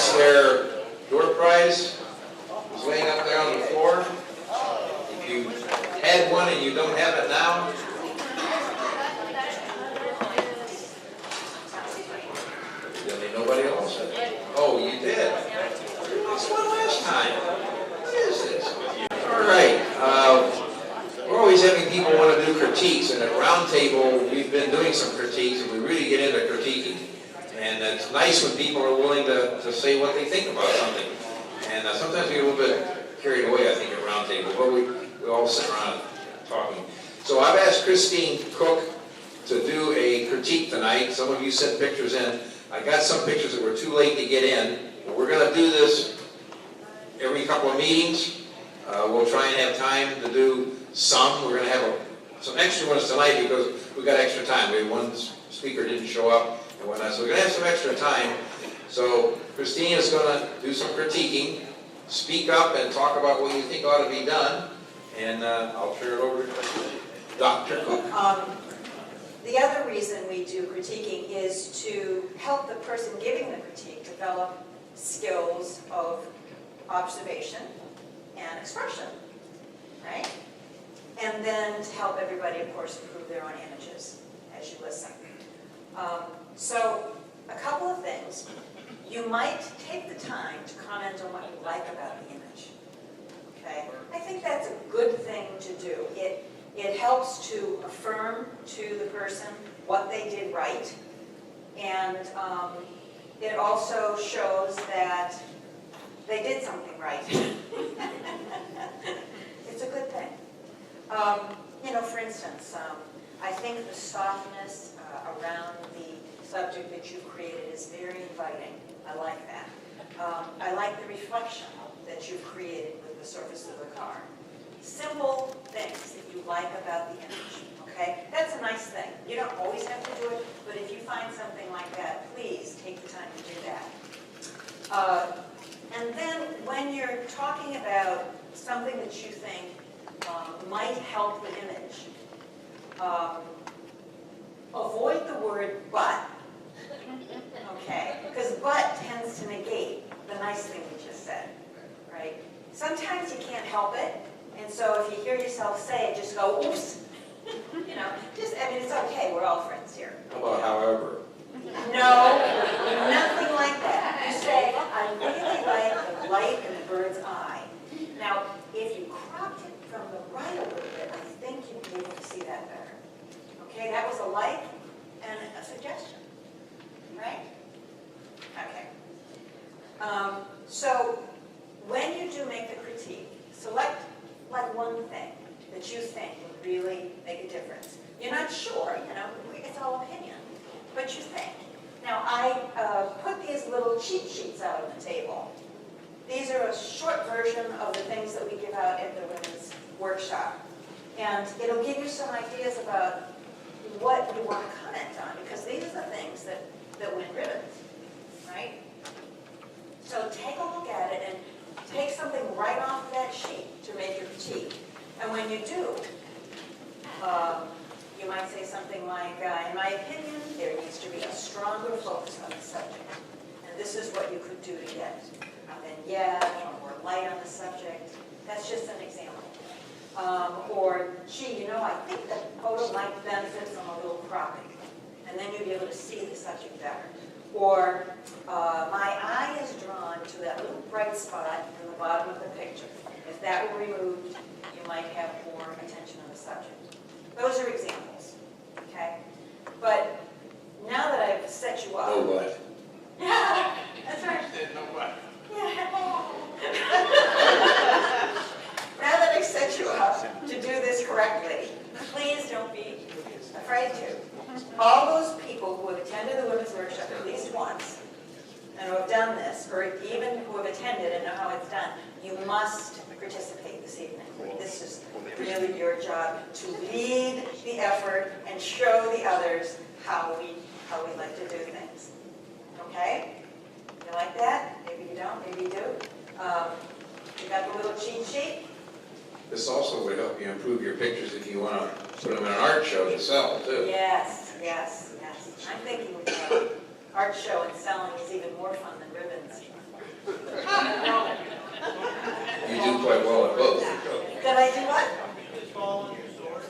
That's their door prize. It's laying up there on the floor. If you had one and you don't have it now, nobody else? Oh, you did? What's one last time? What is this with you? All right. We're always having people want to do critiques, and at Roundtable, we've been doing some critiques, and we really get into critiquing. And it's nice when people are willing to say what they think about something. And sometimes we get a little bit carried away, I think, at Roundtable, but we all sit around talking. So I've asked Christine Cook to do a critique tonight. Some of you sent pictures in. I got some pictures that were too late to get in. But we're going to do this every couple of meetings. We'll try and have time to do some. We're going to have some extra ones tonight because we got extra time. We had one speaker didn't show up and whatnot, so we're going to have some extra time. So Christine is going to do some critiquing, speak up and talk about what you think ought to be done, and I'll turn it over to Dr. Cook. The other reason we do critiquing is to help the person giving the critique develop skills of observation and expression, right? And then to help everybody, of course, improve their own images as you listen. So a couple of things. You might take the time to comment on what you like about the image, okay? I think that's a good thing to do. It helps to affirm to the person what they did right, and it also shows that they did something right. It's a good thing. You know, for instance, I think the softness around the subject that you've created is very inviting. I like that. I like the reflection that you've created with the surface of the car. Simple things that you like about the image, okay? That's a nice thing. You don't always have to do it, but if you find something like that, please take the time to do that. And then when you're talking about something that you think might help the image, avoid the word but, okay? Because but tends to negate the nice thing you just said, right? Sometimes you can't help it. And so if you hear yourself say it, just go, oops. You know, I mean, it's okay. We're all friends here. How about however? No, nothing like that. You say, I really like the light in the bird's eye. Now, if you cropped it from the right a little bit, I think you'd be able to see that better. Okay, that was a like and a suggestion, right? Okay. So when you do make the critique, select like one thing that you think would really make a difference. You're not sure, you know, it's all opinion, but you think. Now, I put these little cheat sheets out on the table. These are a short version of the things that we give out at the women's workshop. And it'll give you some ideas about what you want to comment on, because these are the things that win ribbons, right? So take a look at it and take something right off that sheet to make your critique. And when you do, you might say something like, in my opinion, there needs to be a stronger focus on the subject. And this is what you could do to get a vignette or more light on the subject. That's just an example. Or, gee, you know, I think that photo might benefit from a little cropping. And then you'll be able to see the subject better. Or, my eye is drawn to that little bright spot in the bottom of the picture. If that were removed, you might have more attention on the subject. Those are examples, okay? But now that I've set you up... No what? Yeah, that's right. No what? Yeah. Now that I've set you up to do this correctly, please don't be afraid to. All those people who have attended the women's workshop at least once, and who have done this, or even who have attended and know how it's done, you must participate this evening. This is really your job to lead the effort and show the others how we like to do things. Okay? You like that? Maybe you don't, maybe you do. You got the little cheat sheet? This also would help you improve your pictures if you want to put them in an art show to sell, too. Yes, yes, yes. I'm thinking art show and selling is even more fun than ribbons. You do quite well at both. Did I do what? Just fall on your sword.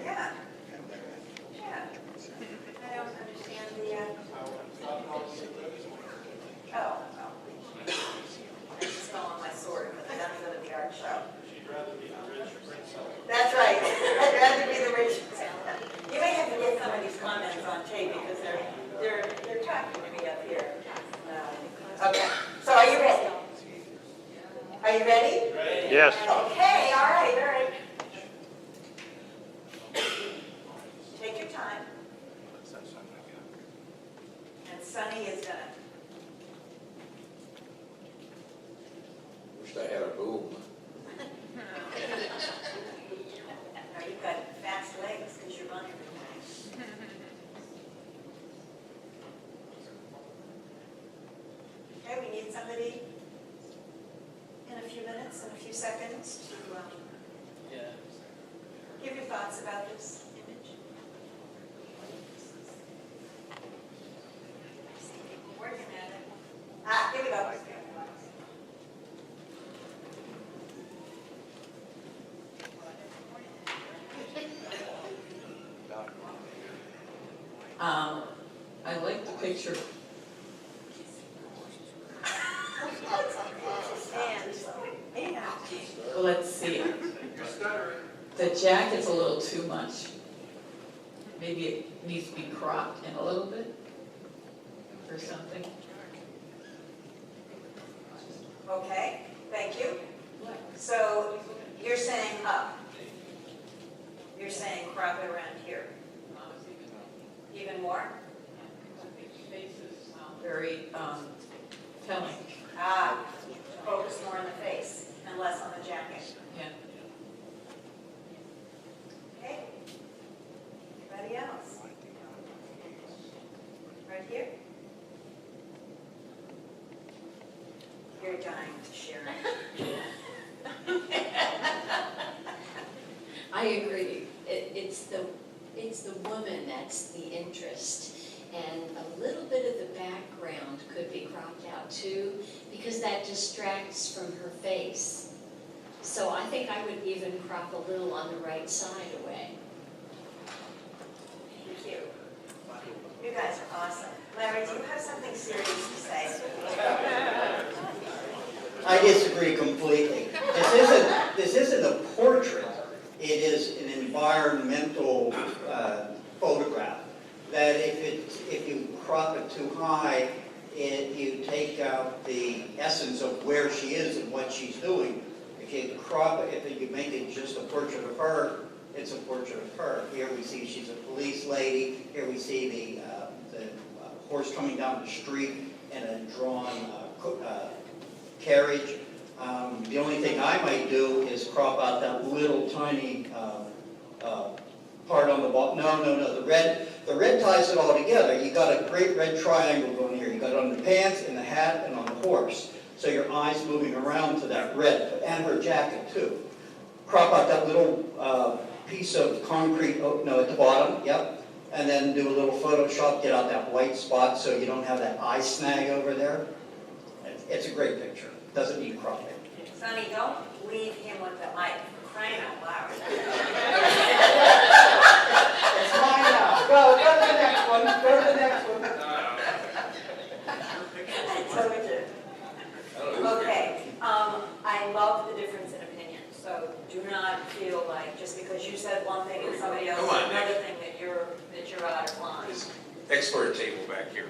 Yeah. Yeah. I don't understand the, oh. I just fell on my sword for the benefit of the art show. She'd rather be the rich princess. That's right. I'd rather be the rich. You may have to get some of these comments on tape because they're talking to me up here. Okay. So are you ready? Are you ready? Ready? Yes. Okay. All right. All right. Take your time. And Sunny is gonna. Wished I had a boom. No, you've got fast legs because you're running. Okay, we need somebody in a few minutes, in a few seconds to give your thoughts about this image. Working at it. Here we go. I like the picture. Let's see. You're stuttering. The jacket's a little too much. Maybe it needs to be cropped in a little bit or something. Okay, thank you. So you're saying up. You're saying crop it around here. Even more? Face is very telling. Focus more on the face and less on the jacket. Yeah. Okay. Anybody else? Right here? You're dying to share. I agree. It's the woman that's the interest. And a little bit of the background could be cropped out too, because that distracts from her face. So I think I would even crop a little on the right side away. Thank you. You guys are awesome. Larry, do you have something serious to say? I disagree completely. This isn't a portrait. It is an environmental photograph. That if you crop it too high, you take out the essence of where she is and what she's doing. If you crop it, if you make it just a portrait of her, it's a portrait of her. Here we see she's a police lady. Here we see the horse coming down the street in a drawn carriage. The only thing I might do is crop out that little tiny part on the bottom. No. The red ties it all together. You got a great red triangle going here. You got it on the pants, and the hat, and on the horse. So your eyes moving around to that red, and her jacket too. Crop out that little piece of concrete. Oh no, at the bottom. Yep. And then do a little Photoshop. Get out that white spot so you don't have that eye snag over there. It's a great picture. Doesn't need cropping. Sonny, don't leave him with the mic. Crying out loud. It's mine now. Go to the next one. Go to the next one. I told you. Okay, I love the difference in opinion, so do not feel like just because you said one thing and somebody else Come said on, another Nick. thing that you're out of line. This expert table back here.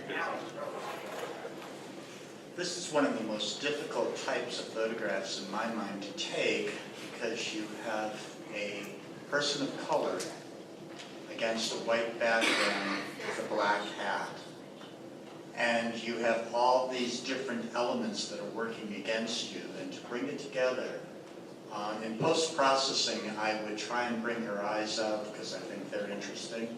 This is one of the most difficult types of photographs in my mind to take because you have a person of color against a white background with a black hat. And you have all these different elements that are working against you, and to bring it together. In post-processing, I would try and bring her eyes out because I think they're interesting.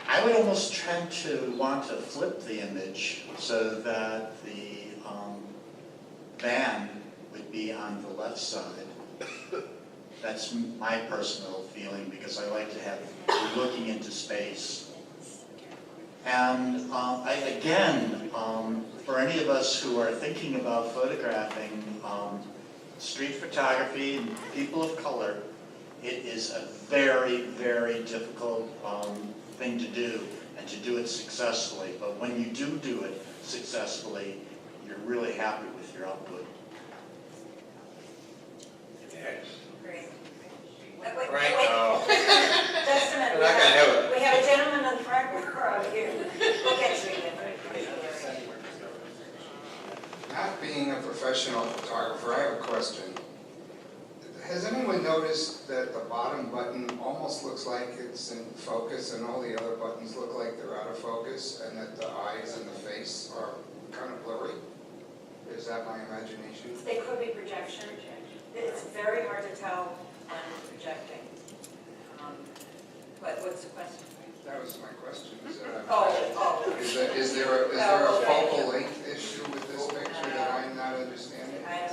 I would almost tend to want to flip the image so that the van would be on the left side. That's my personal feeling because I like to have looking into space. And again, for any of us who are thinking about photographing street photography and people of color, it is a very, very difficult thing to do, and to do it successfully. But when you do it successfully, you're really happy with your output. Yes. Great. Right, oh. Just a minute. We're not gonna have it. We have a gentleman in the front row here. We'll get you again. Not being a professional photographer, I have a question. Has anyone noticed that the bottom button almost looks like it's in focus and all the other buttons look like they're out of focus, and that the eyes and the face are kind of blurry? Is that my imagination? It could be projection. It's very hard to tell when projecting. But what's the question? That was my question. Is Oh. there a focal length issue with this picture that I'm not understanding? I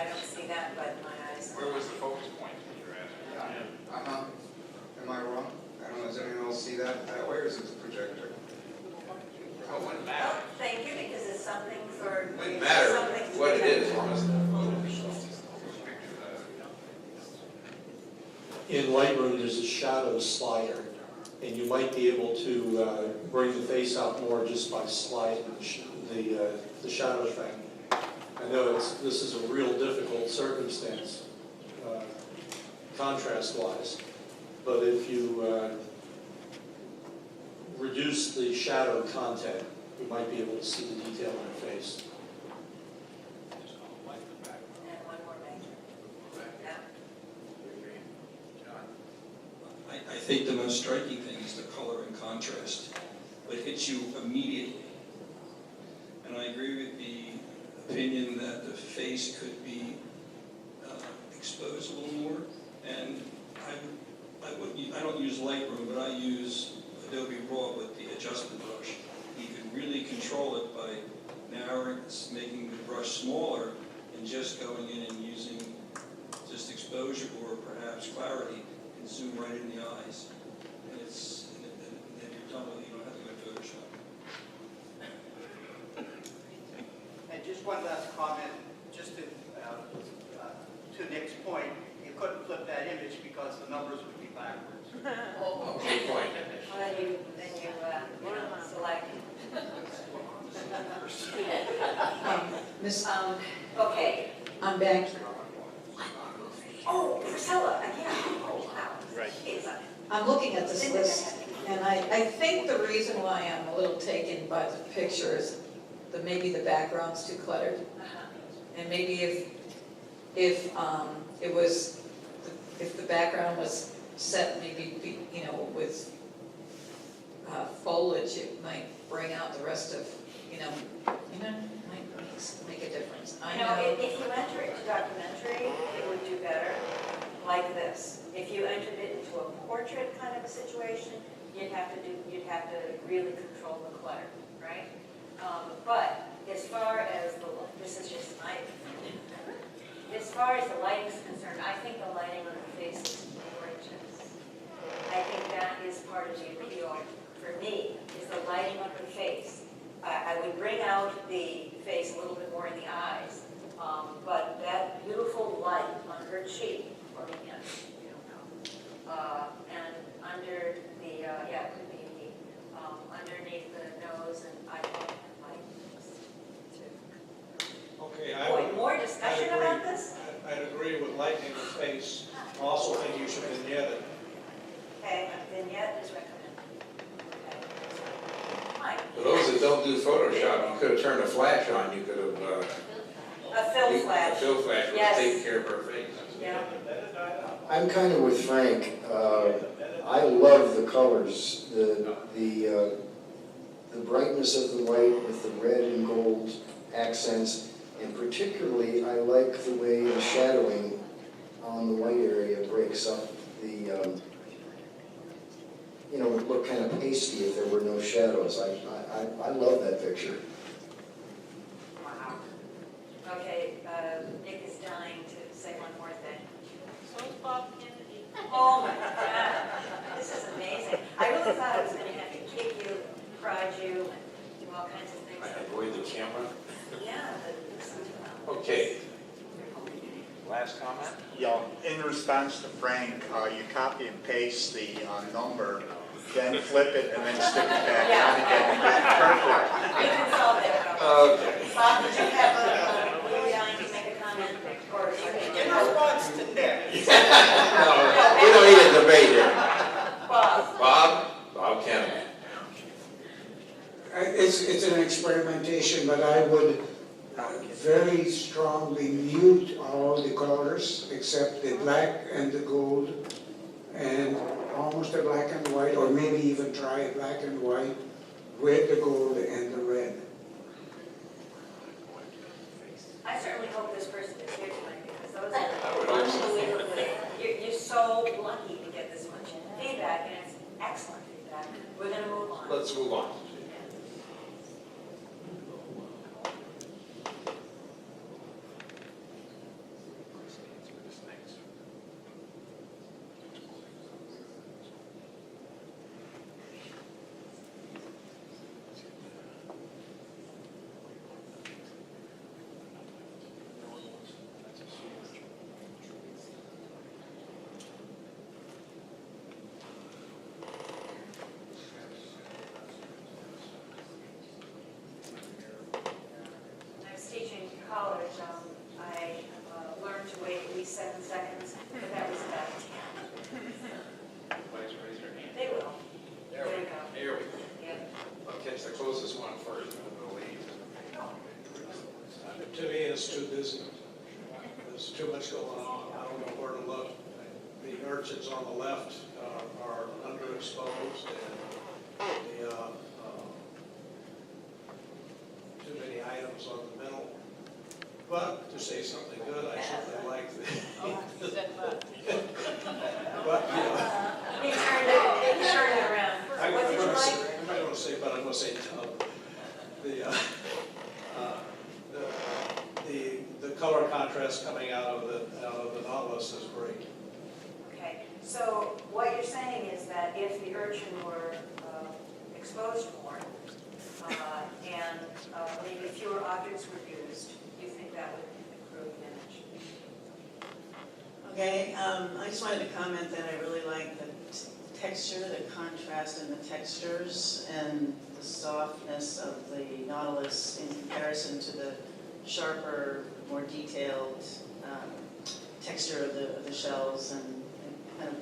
don't see that, but my eyes. Where was the focus point that you're asking? Uh-huh. Am I wrong? I don't know, does anyone else see that? Where is it, the projector? Oh, it wouldn't Well, matter. thank you, because it's something for. It wouldn't matter something to what it protect. is, as long as the In Lightroom, there's a shadow slider, and you might be able to bring the face out more just by sliding the shadow thing. I know this is a real difficult circumstance, contrast-wise, but if you reduce the shadow content, you might be able to see the detail in the face. And one more major. Yeah. I think the most striking thing is the color and contrast. It hits you immediately. And I agree with the opinion that the face could be exposed a little more. And I don't use Lightroom, but I use Adobe Raw with the adjustment brush. You can really control it by narrowing, making the brush smaller, and just going in and using just exposure or perhaps clarity, and zoom right in the eyes. And then you're done with it. You don't have to go to Photoshop. And just one last comment, just to Nick's point, you couldn't flip that image because the numbers would be backwards. Oh, good point. Well, then you select. Miss, Okay. I'm back. Oh, Priscilla, again. Oh, wow. Right. I'm looking at this list, and I think the reason why I'm a little taken by the pictures, that maybe the background's too cluttered, and maybe if the background was set maybe, with foliage, it might bring out the rest of, might make a difference. I know. If you enter it to documentary, it would do better, like this. If you entered it into a portrait kind of a situation, you'd have to really control the clutter, right? But as far as this is just my opinion. As far as the lighting is concerned, I think the lighting on the face is gorgeous. I think that is part of the appeal for me, is the lighting of the face. I would bring out the face a little bit more in the eyes, but that beautiful light on her cheek, or again, you don't know. And under the, it could be underneath the nose and eyeball light too. Okay, Boy, more discussion I'd agree. about this? I'd agree with lightening the face. I also think you should vignette it. Okay, a vignette is recommended. Okay. Mike, For those that don't do Photoshop, you could have turned a flash on, you could have, a film a flash. fill flash would Yes. have taken care of her face. Yeah. I'm kind of with Frank. I love the colors, the brightness of the light with the red and gold accents, and particularly I like the way the shadowing on the white area breaks up the, it would look kind of pasty if there were no shadows. I love that picture. Wow. Okay, Nick is dying to say one more thing. Oh my God, this is amazing. I really thought I was going to have to kick you, prod you, camera. Yeah. Okay. Last comment? Yeah, in response to Frank, you copy and paste the number, then flip it, and then stick it back on again. Perfect. You can solve that. Okay. Bob, did you have were you dying to make a comment? Or In response to Nick, No, we don't need a debate here. Bob? Bob Kennedy. It's an experimentation, but I would very strongly mute all the colors except the black and the gold and almost a black and white, or maybe even try a black and white with the gold and the red. I certainly hope this person is here tonight because those I would are hope so. unbelievably, you're so lucky to get this much feedback and it's excellent feedback. We're gonna move on. Let's move on. When I was teaching college, I learned to wait at least 7 seconds, but that was about 10. Please raise your hand. They will. There we go. Here we go. Yep. I'll catch the closest one first, and then we'll leave. To me, it's too busy. There's too much going on. I don't know where to look. The urchins on the left are underexposed, and the too many items on the middle. But to say something good, I certainly like the. But, you know. He turned it around. What did you like? I'm not going to say, but I'm going to say tub. The color contrast coming out of the Nautilus is great. Okay, so what you're saying is that if the urchin were exposed more and maybe fewer objects were used, you think that would improve the image? Okay, I just wanted to comment that I really like the texture, the contrast in the textures, and the softness of the Nautilus in comparison to the sharper, more detailed texture of the shells, and it kind of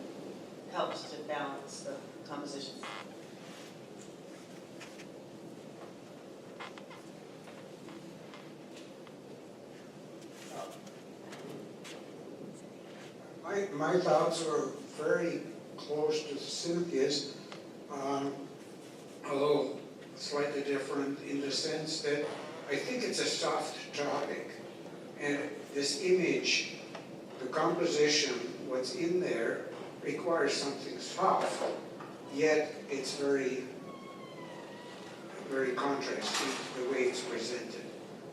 helps to balance the composition. My thoughts were very close to Cynthia's, although slightly different in the sense that I think it's a soft topic. And this image, the composition, what's in there, requires something soft, yet it's very, very contrasting the way it's presented.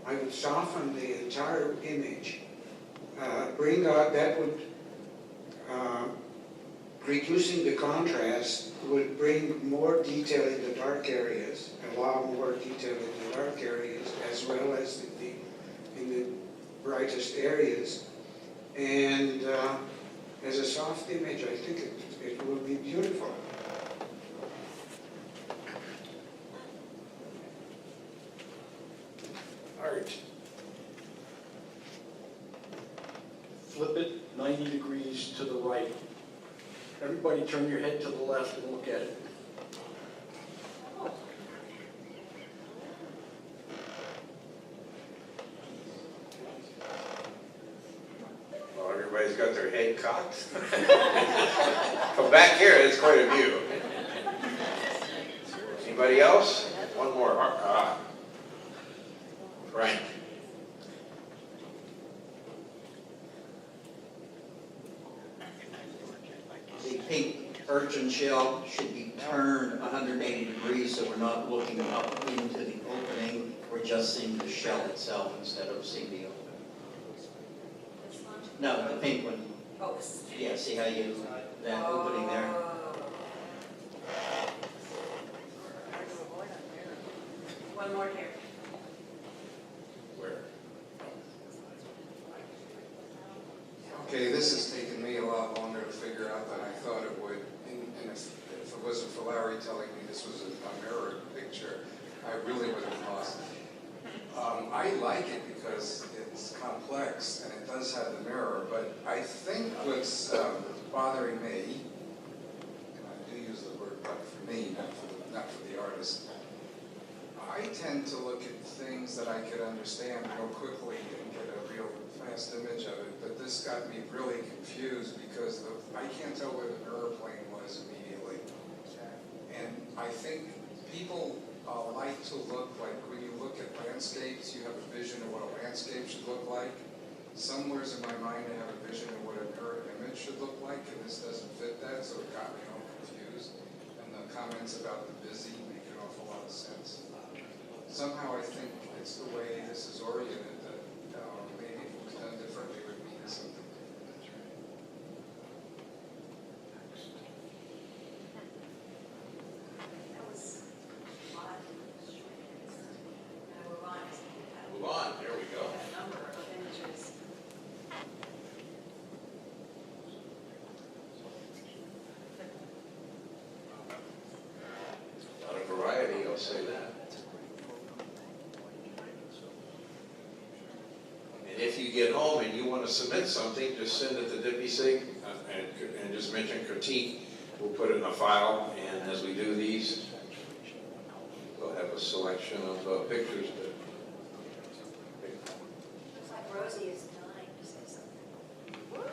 I would soften the entire image, bring out, that would, reducing the contrast would bring more detail in the dark areas, allow more detail in the dark areas, as well as in the brightest areas. And as a soft image, I think it will be beautiful. Art. Flip it 90 degrees to the right. Everybody turn your head to the left and look at it. Well, everybody's got their head cocked. Come back here, it's quite a view. Anybody else? One more. Frank. The pink urchin shell should be turned 180 degrees so we're not looking up into the opening, we're just seeing the shell itself instead of seeing the opening. No, the pink one. Oh. Yeah, see how you, that opening there? One more here. I like it because it's complex and it does have the mirror, but I think what's bothering me, and I do use the word "but" for me, not for the artist, I tend to look at things that I could understand real quickly and get a real fast image of it, but this got me really confused because I can't tell where the mirror plane was immediately. And I think people like to look like, when you look at landscapes, you have a vision of what a landscape should look like. Somewheres in my mind I have a vision of what a mirror image should look like, and this doesn't fit that, so it got me all confused. And the comments about the busy make an awful lot of sense. Somehow I think it's the way this is oriented that maybe if it was done differently, it would mean something. That was a lot. Now move on. Move on, there we go. A number of images. A lot of variety, I'll say that. And if you get home and you want to submit something, just send it to DPI-SIG and just mention critique. We'll put it in a file, and as we do these, we'll have a selection of pictures. Looks like Rosie is dying to say something.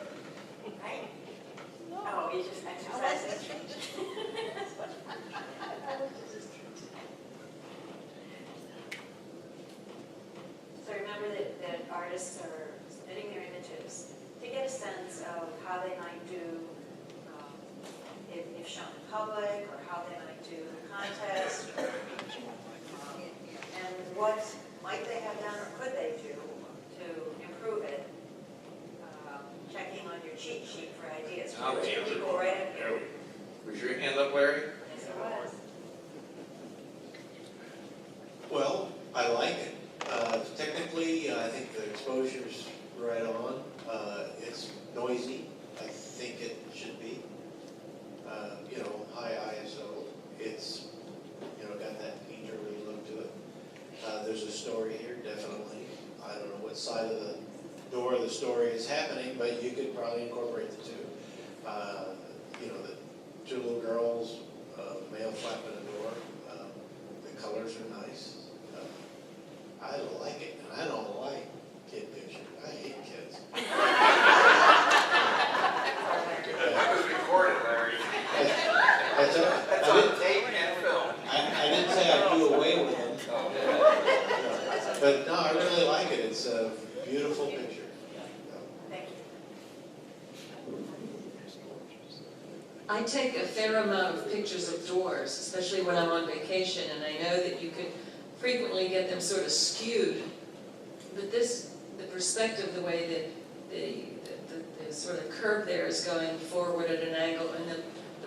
Right? Oh, you just exercised it. So remember that artists are submitting their images to get a sense of how they might do if shown in public, or how they might do the contest, and what might they have done or could they do to improve it. Checking on your cheat sheet for ideas. Now the hands are People going. right up There here. we- Was your hand up, Larry? Yes, it was. Well, I like it. Technically, I think the exposure's right on. It's noisy. I think it should be. High ISO. It's, got that painterly look to it. There's a story here, definitely. I don't know what side of the door the story is happening, but you could probably incorporate the two. The two little girls, male flapping a door. The colors are nice. I like it, and I don't like kid pictures. I hate kids. That was recorded, Larry. That's on tape and film. I didn't say I'd do away with them. But no, I really like it. It's a beautiful picture. Thank you. I take a fair amount of pictures of doors, especially when I'm on vacation, and I know that you could frequently get them sort of skewed. But the perspective, the way that the sort of curve there is going forward at an angle, and the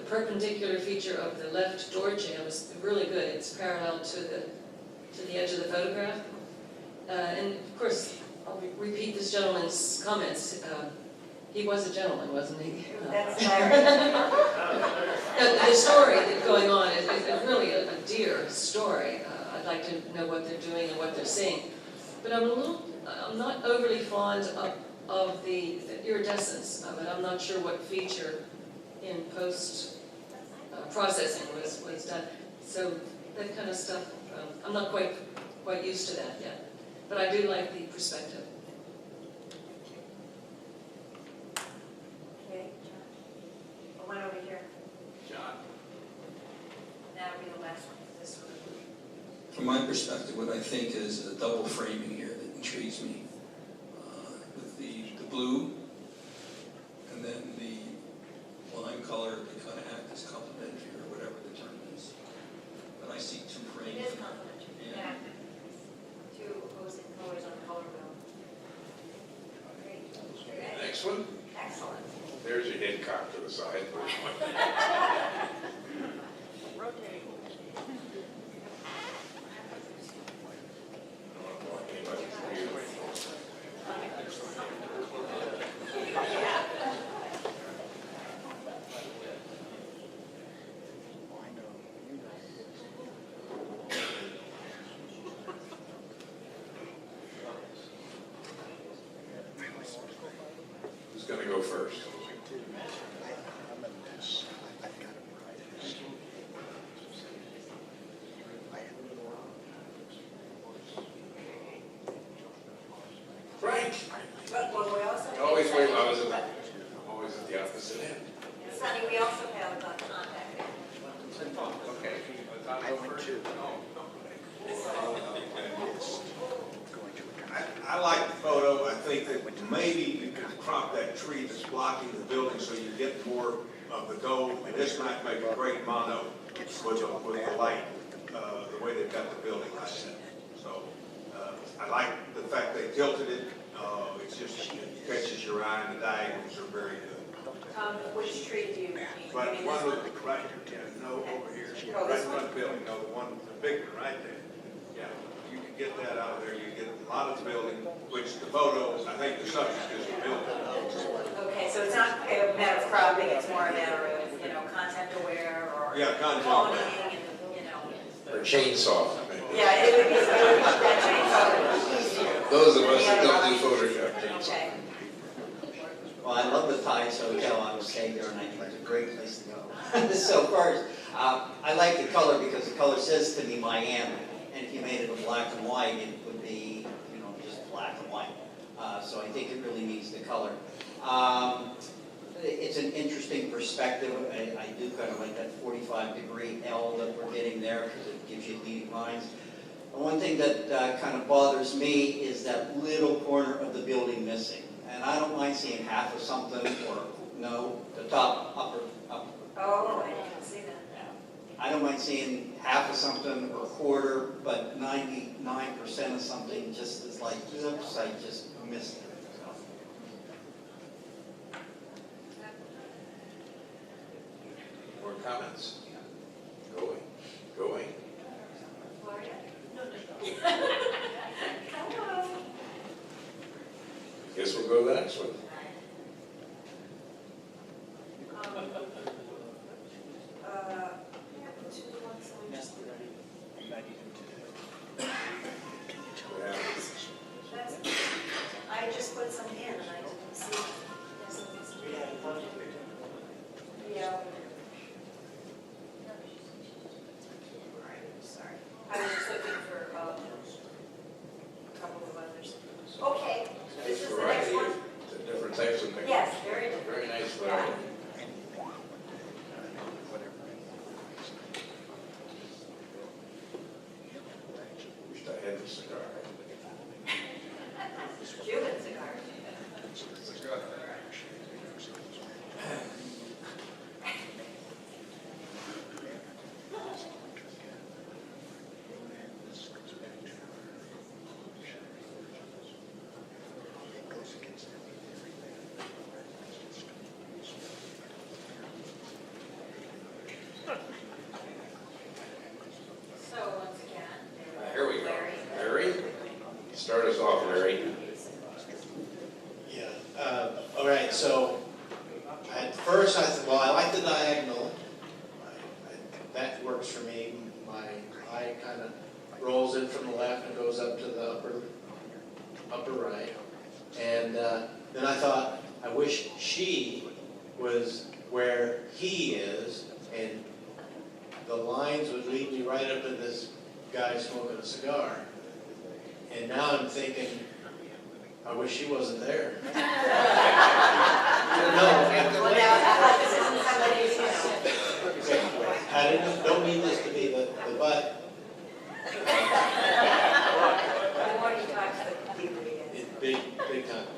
perpendicular feature of the left door jamb is really good. It's parallel to the edge of the photograph. And of course, I'll repeat this gentleman's comments. He was a gentleman, wasn't he? That's Larry. The story that's going on is really a dear story. I'd like to know what they're doing and what they're seeing. But I'm not overly fond of the iridescence of it. I'm not sure what feature in post processing was done. So that kind of stuff, I'm not quite used to that yet. But I do like the perspective. Okay, John. One over here. John? That'll be the last one for this one. From my perspective, what I think is a double framing here that intrigues me. With the blue, and then the lime color to kind of act as complementary, or whatever the term is. But I see two frames. It is complimentary. Yeah. Two opposing colors on the color wheel. Great. Okay. Next one? Excellent. There's your head cocked to the side. Rotate. I don't want to block anybody's view. go first. Frank? Well, we also. Always wait, I'm always at the opposite end. Sonny, we also have contact. Okay. I went too. I like the photo. I think that maybe you could crop that tree that's blocking the building so you get more of the gold. And this might make a great mono with the light, the way they've got the building lighted. So I like the fact they tilted it. It's just, it catches your eye, and the diagrams are very good. Which tree do you mean? Right, You mean one this with the, right, yeah, no, over here, Oh, right this in front of the building, no, the one, the big one right there. Yeah, you can get that out of there, you get a lot of the building, which the photo, I think the subject is the building. Okay, so it's not a matter of cropping, it's more a matter of, content aware or Yeah, content cloning aware. and, Or chainsaw. Yeah, it would be that chainsaw. Those of us that don't do Photoshop chainsaw. Okay. Well, I love the Thais Hotel. I was staying there, and I think it's a great place to go. So first, I like the color because the color says to me Miami, and if you made it a black and white, it would be, just black and white. So I think it really needs the color. It's an interesting perspective. I do kind of like that 45-degree L that we're getting there because it gives you leading lines. And one thing that kind of bothers me is that little corner of the building missing. And I don't mind seeing half of something, or no, the top, upper. Oh, I didn't see that. I don't mind seeing half of something or a quarter, but 99% of something just is like, oops, I just missed it. More comments? Going. Gloria? No. Hello. Guess we'll go to the next one. I just put some in and I didn't see. Yeah. Sorry. I was just looking for a couple of others. Okay, this is the next one. Different types of pictures. Yes, very different. Very nice Yeah. variety. Wish I had the cigar. Cuban cigar. So once again, Here we go. Larry. Larry, start us off, Larry. Yeah, all right, so at first I thought, well, I like the diagonal. That works for me. My eye kind of rolls in from the left and goes up to the upper right. And then I thought, I wish she was where he is, and the lines would lead me right up to this guy smoking a cigar. And now I'm thinking, I wish she wasn't there. No. Well, now, this isn't somebody's, I don't mean this to be the butt. the more you talk, the deeper you get. Big time.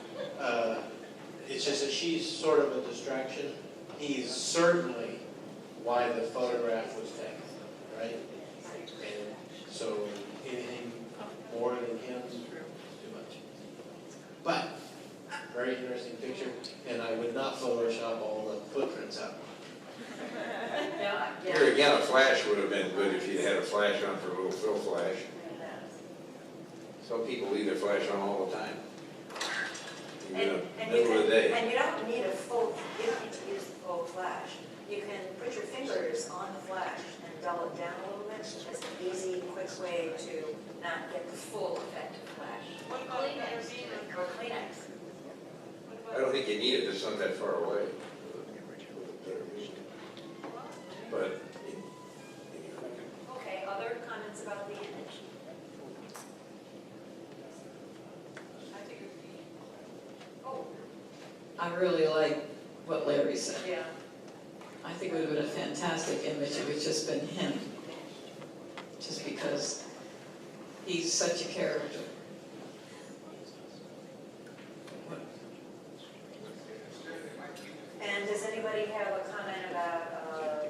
It's just that she's sort of a distraction. He's certainly why the photograph was taken, right? And so anything more than him is too much. But, very interesting picture, and I would not Photoshop all the footprints out. Here again, a flash would have been good if you'd had a flash on for a little fill flash. Some people leave their flash on all the time. Even in the middle of the day. And you don't need you don't need to use the full flash. You can put your fingers on the flash and dull it down a little bit. It's an easy, quick way to not get the full effect of flash. Or Kleenex. I don't think you need it, it's not that far away. But, Okay, other comments about the image? Oh, I really like what Larry said. yeah. I think it would have been a fantastic image if it had just been him. Just because he's such a character. And does anybody have a comment about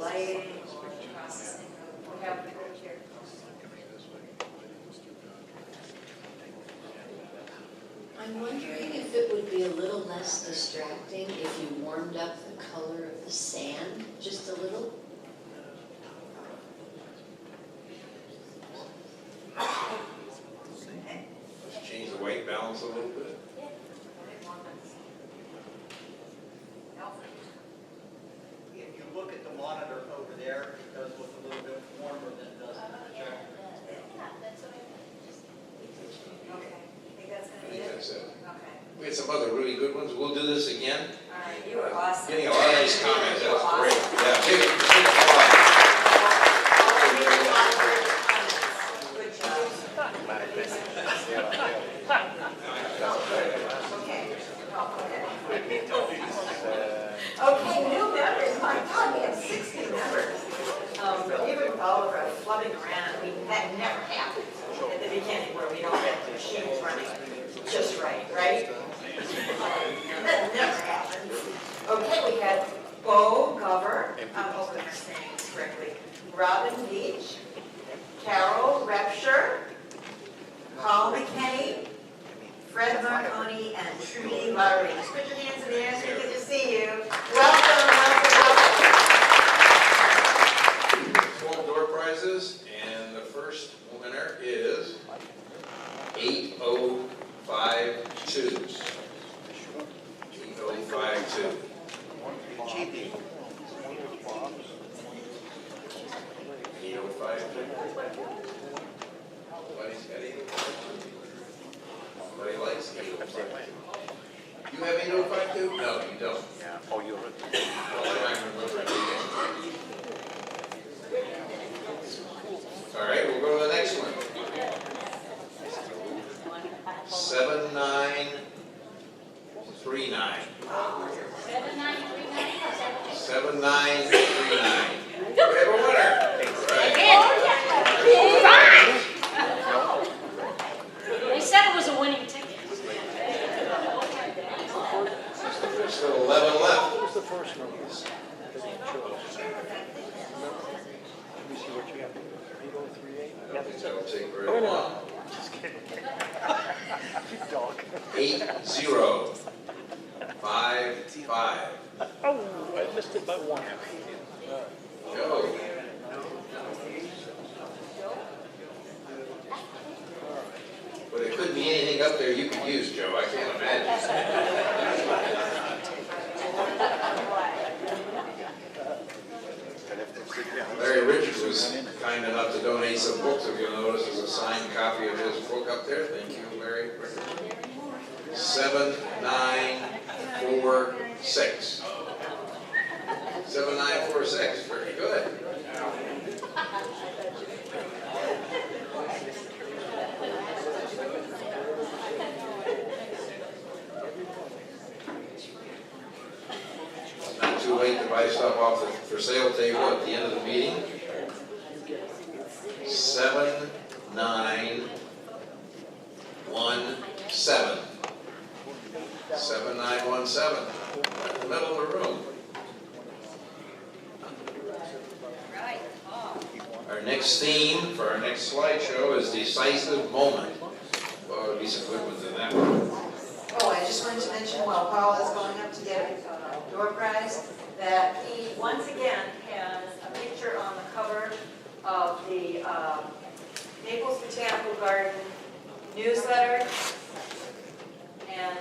lighting or processing? We have the group here. I'm wondering if it would be a little less distracting if you warmed up the color of the sand just a little. let's change the white balance a little bit. If you look at the monitor over there, it does look a little bit warmer than it does in the projector. Okay, I think that's I gonna be think it? that's it. Okay, We had some other really good ones, we'll do this again. all right, you were awesome. Getting a lot of nice comments, You were that's great. awesome. Yeah, big applause. Good job. Okay, new members, my God, we have 60 members. Even all of our flubbing around, that never happened at the beginning where we don't have the machines running just right, right? That never happened. Okay, we had Bo Gover, I'm hoping I'm saying this correctly, Robin Beach, Carol Repsher, Paul McKinney, Fred Marconi, and Trudy Lowry. Just put your hands in the air, so good to see you. Welcome, welcome, welcome. 12 door prizes, and the first winner is 8052. 8052. Cheapy. 8052. Nobody's got 8052. Nobody likes 8052. You have 8052? No, you don't. Oh, you're. I'll try and remember it again. All right, we'll go to the next one. 7939. 7939. We have a winner. They said it was a winning ticket. There's still 11 left. What was the first number? Let me see what you have. 8038? I don't think that'll take very long. Just kidding. Dog. 8055. Oh, I missed it by one. Joe. But it could be anything up there you could use, Joe. I can't imagine. Larry Richards was kind enough to donate some books. If you'll notice, there's a signed copy of his book up there. Thank you, Larry Richards. 7946. 7946. Very good. Not too late to buy stuff off the for sale table at the end of the meeting. 7917. 7917. Right in the middle of the room. Our next theme for our next slideshow is decisive moment. Well, there'll be some good ones in that one. Oh, I just wanted to mention while Paul is going up to get a door prize, that he once again has a picture on the cover of the Naples Botanical Garden newsletter. And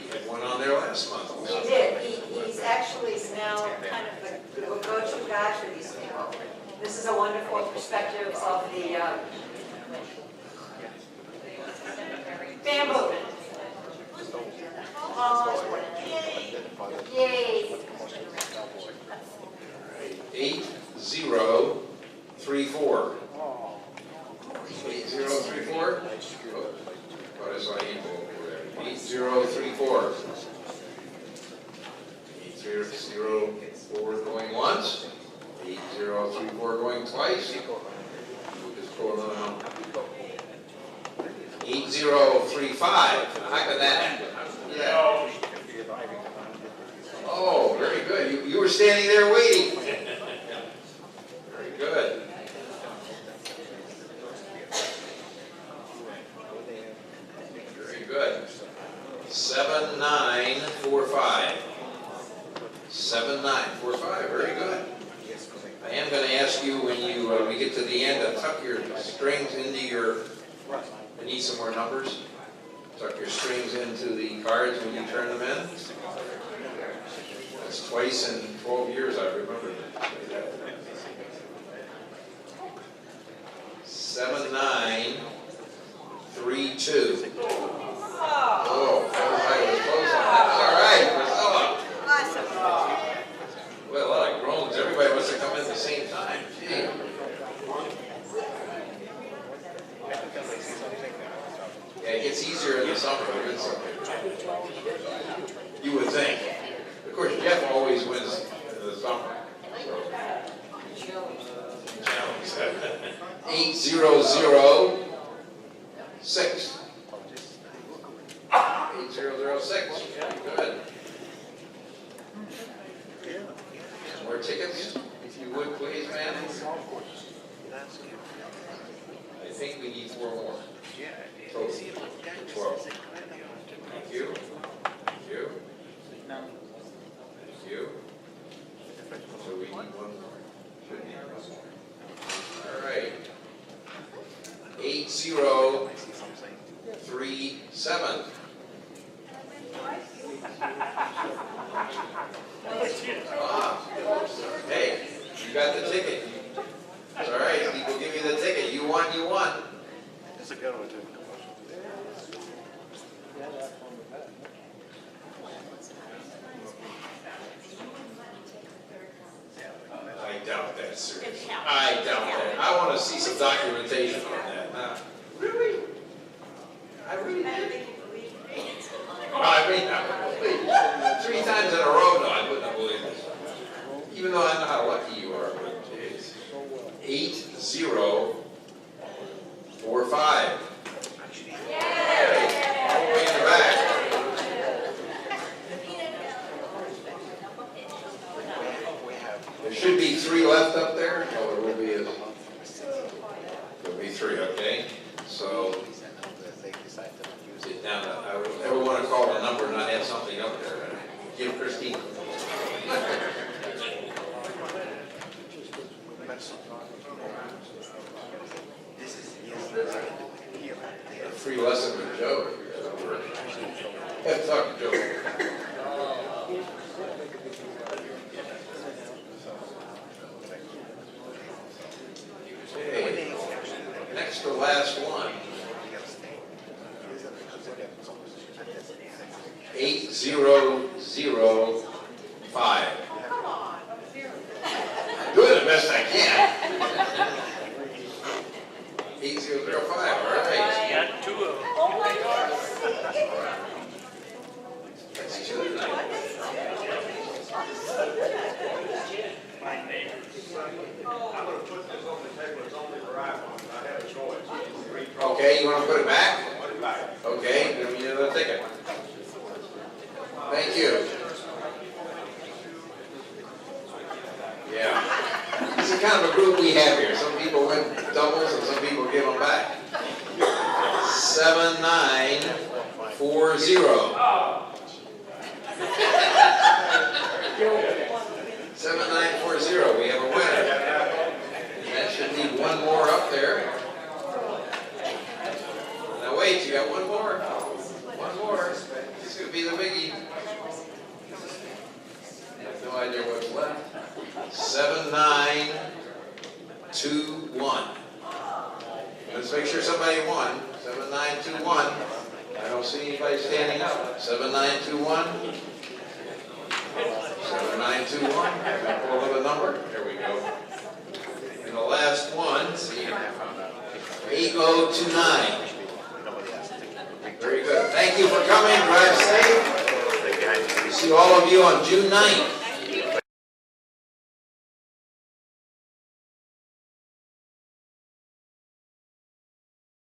You had one on there last month. he did. He's actually now kind of the go-to guy for these people. This is a wonderful perspective of the family 8035. How can that happen? Yeah. Oh, very good. You were standing there waiting. Very good. Very good. 7945. 7945. Very good. I am going to ask you when we get to the end to tuck your strings into your. I need some more numbers. Tuck your strings into the cards when you turn them in. That's twice in 12 years I remember that. 7932. Oh, everybody was close on that. All right, Priscilla. Awesome. Well, a lot of groans. Everybody wants to come in at the same time. Gee. Yeah, it gets easier in the summer. You would think. Of course, Jeff always wins in the summer. 8006. 8006. Good. More tickets, if you would, please, man. I think we need 4 more. Total. 12. Thank you. Thank you. Thank you. So we need 1 more. Should need 1 more. All right. 8037. Hey, you got the ticket. It's all right. People give you the ticket. You won. You won. It's a good one, too. I doubt that, sir. I doubt that. I want to see some documentation on that. Really? I really did. I mean, 3 times in a row, no, I wouldn't believe it. Even though I know how lucky you are, but geez. 8045. All the way in the back. There should be 3 left up there. Oh, there will be. There'll be 3, okay? So. Now, I would never want to call a number and not have something up there. Give Christine. 3 less than a joke. Have to talk to Joe. Okay. Next to last one. 8005. I'm doing the best I can. 8005, all right. Got 2 of them. Oh my gosh. That's 2 tonight. My neighbors. I'm going to put this on the table, it's only for iPhone. I have a choice. Okay, you want to put it back? Put it back. Okay, give me another ticket. Thank you. Yeah. This is kind of a group we have here. Some people win doubles and some people give them back. 7940. 7940. We have a winner. And that should leave 1 more up there. Now wait, you got 1 more? 1 more. This could be the biggie. I have no idea what's left. 7921. Let's make sure somebody won. 7921. I don't see anybody standing up. 7921. 7921. Pull another number. There we go. And the last one, 8029. Very good. Thank you for coming. Drive safe. See all of you on June 9th.